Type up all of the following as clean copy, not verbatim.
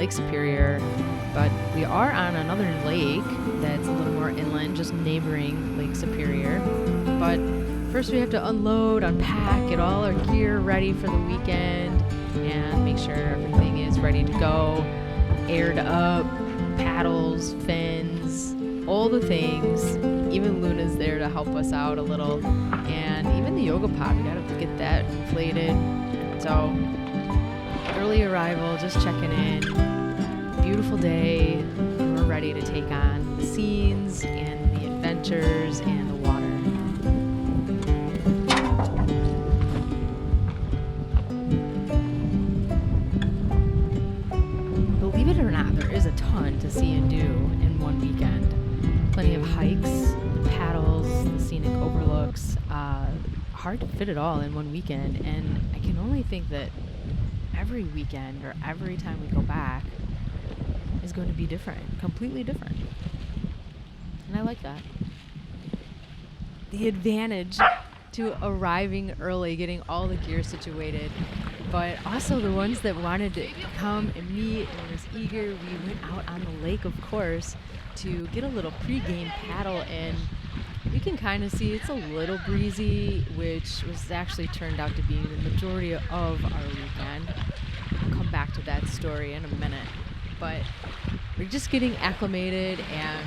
Lake Superior, but we are on another lake that's a little more inland, just neighboring Lake Superior. But first we have to unload, unpack, get all our gear ready for the weekend, and make sure everything is ready to go, aired up, paddles, fins, all the things. Even Luna's there to help us out a little, and even the yoga pod, we gotta get that inflated. So early arrival, just checking in. Beautiful day. We're ready to take on the scenes and the adventures and the water. Believe it or not, there is a ton to see and do in one weekend. Plenty of hikes, paddles, the scenic overlooks. Hard to fit it all in one weekend, and I can only think that every weekend or every time we go back is going to be different, completely different. And I like that. The advantage to arriving early, getting all the gear situated, but also the ones that wanted to come and meet and was eager, we went out on the lake, of course, to get a little pre-game paddle in. You can kind of see it's a little breezy, which was actually turned out to be the majority of our weekend. I'll come back to that story in a minute. But we're just getting acclimated and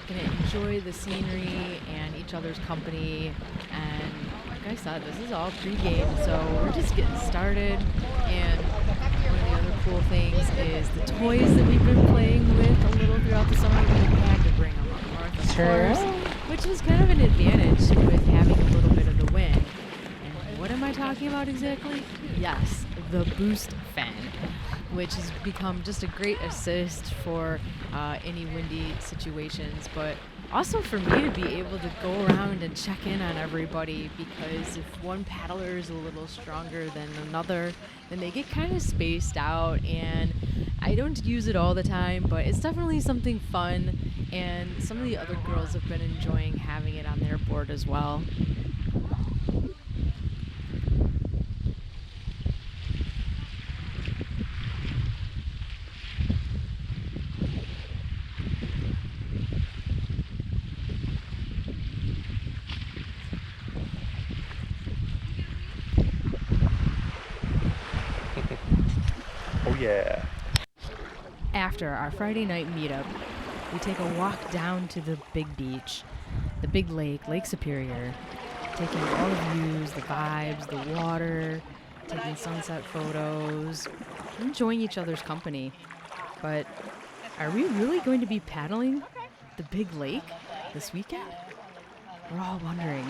going to enjoy the scenery and each other's company. And like I said, this is all pre-game, so we're just getting started. And one of the other cool things is the toys that we've been playing with a little throughout the summer. We had to bring them up north, of course, which is kind of an advantage with having a little bit of the wind. And what am I talking about exactly? Yes, the boost fan, which has become just a great assist for any windy situations, but also for me to be able to go around and check in on everybody, because if one paddler is a little stronger than another, then they get kind of spaced out, and I don't use it all the time, but it's definitely something fun, and some of the other girls have been enjoying having it on their board as well. Oh yeah. After our Friday night meetup, we take a walk down to the big beach, the big lake, Lake Superior, taking all the views, the vibes, the water, taking sunset photos, enjoying each other's company. But are we really going to be paddling the big lake this weekend? We're all wondering.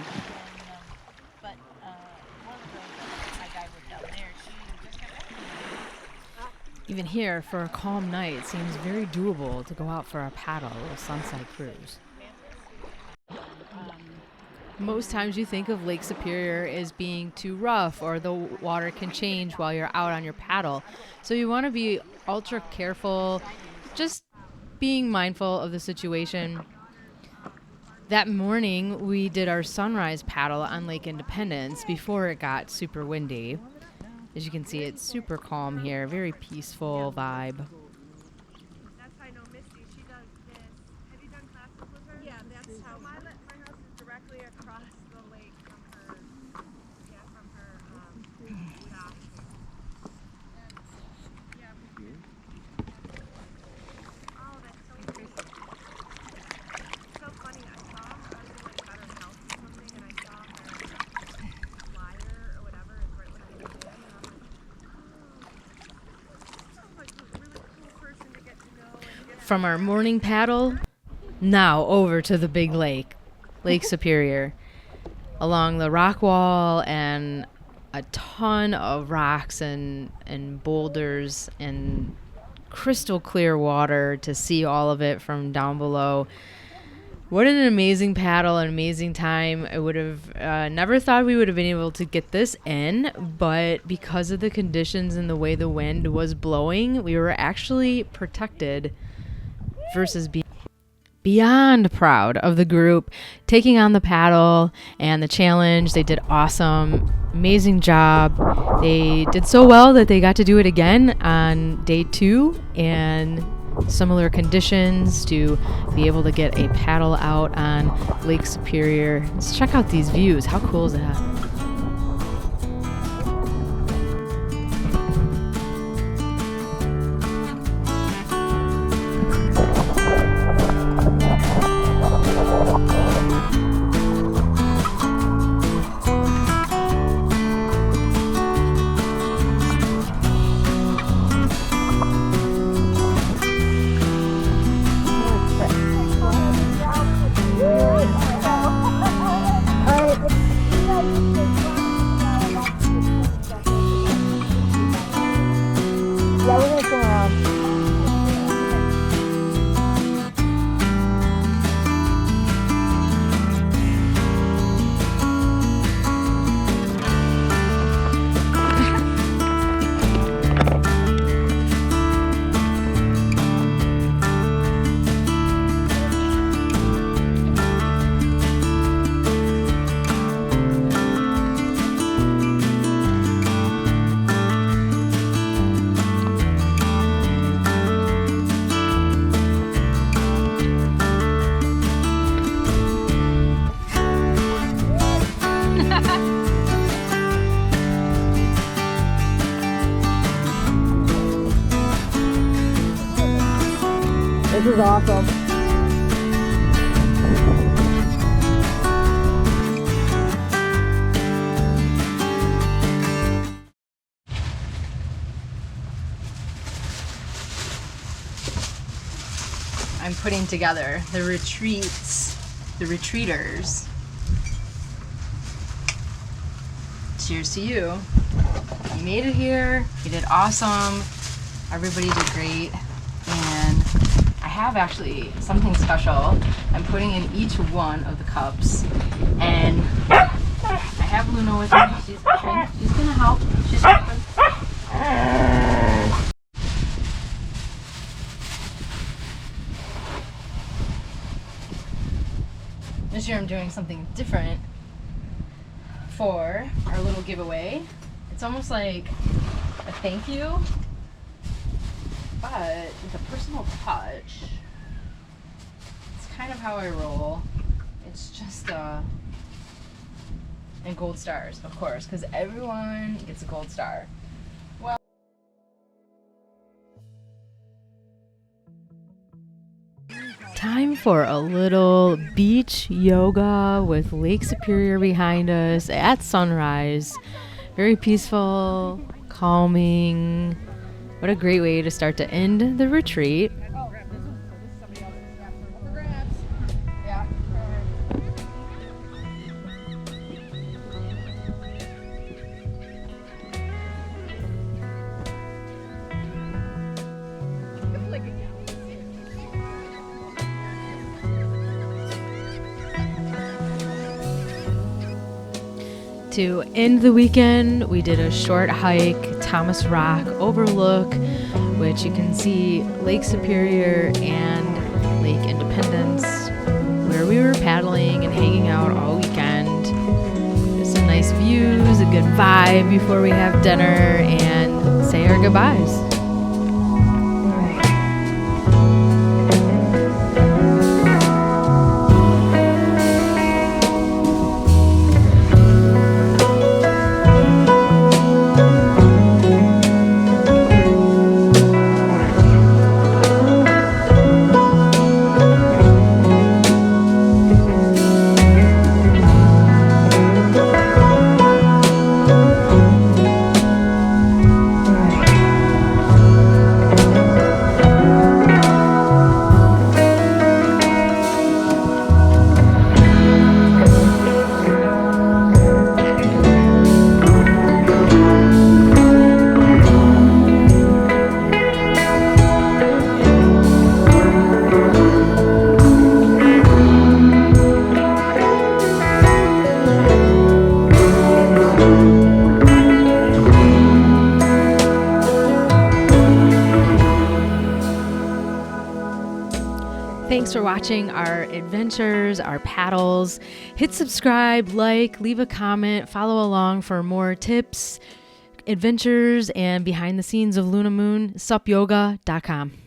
Even here, for a calm night, it seems very doable to go out for a paddle or a sunset cruise. Most times you think of Lake Superior as being too rough, or the water can change while you're out on your paddle. So you want to be ultra careful, just being mindful of the situation. That morning, we did our sunrise paddle on Lake Independence before it got super windy. As you can see, it's super calm here, very peaceful vibe. That's how I know Misty. She does this. Have you done classes with her? Yeah, that's how my house is directly across the lake from her. Yeah, from her shop. Yeah. Oh, that's so crazy. It's so funny. I saw her. I was in like Better Health or something, and I saw her flyer or whatever. It's right when I was in. From our morning paddle, now over to the big lake, Lake Superior. Along the rock wall and a ton of rocks and boulders and crystal clear water to see all of it from down below. What an amazing paddle, an amazing time. I would have never thought we would have been able to get this in, but because of the conditions and the way the wind was blowing, we were actually protected versus beyond proud of the group taking on the paddle and the challenge. They did awesome, amazing job. They did so well that they got to do it again on day 2 and similar conditions to be able to get a paddle out on Lake Superior. Let's check out these views. How cool is that? This is awesome. I'm putting together the retreats, the retreaters. Cheers to you. You made it here. You did awesome. Everybody did great. And I have actually something special I'm putting in each one of the cups. And I have Luna with me. She's gonna help. She's helping. This year I'm doing something different for our little giveaway. It's almost like a thank you, but with a personal touch. It's kind of how I roll. It's just and gold stars, of course, because everyone gets a gold star. Well, time for a little beach yoga with Lake Superior behind us at sunrise. Very peaceful, calming. What a great way to start to end the retreat. To end the weekend, we did a short hike, Thomas Rock Overlook, which you can see Lake Superior and Lake Independence, where we were paddling and hanging out all weekend. Just some nice views, a good vibe before we have dinner and say our goodbyes. Thanks for watching our adventures, our paddles. Hit subscribe, like, leave a comment, follow along for more tips, adventures, and behind the scenes of Luna Moon. supyoga.com.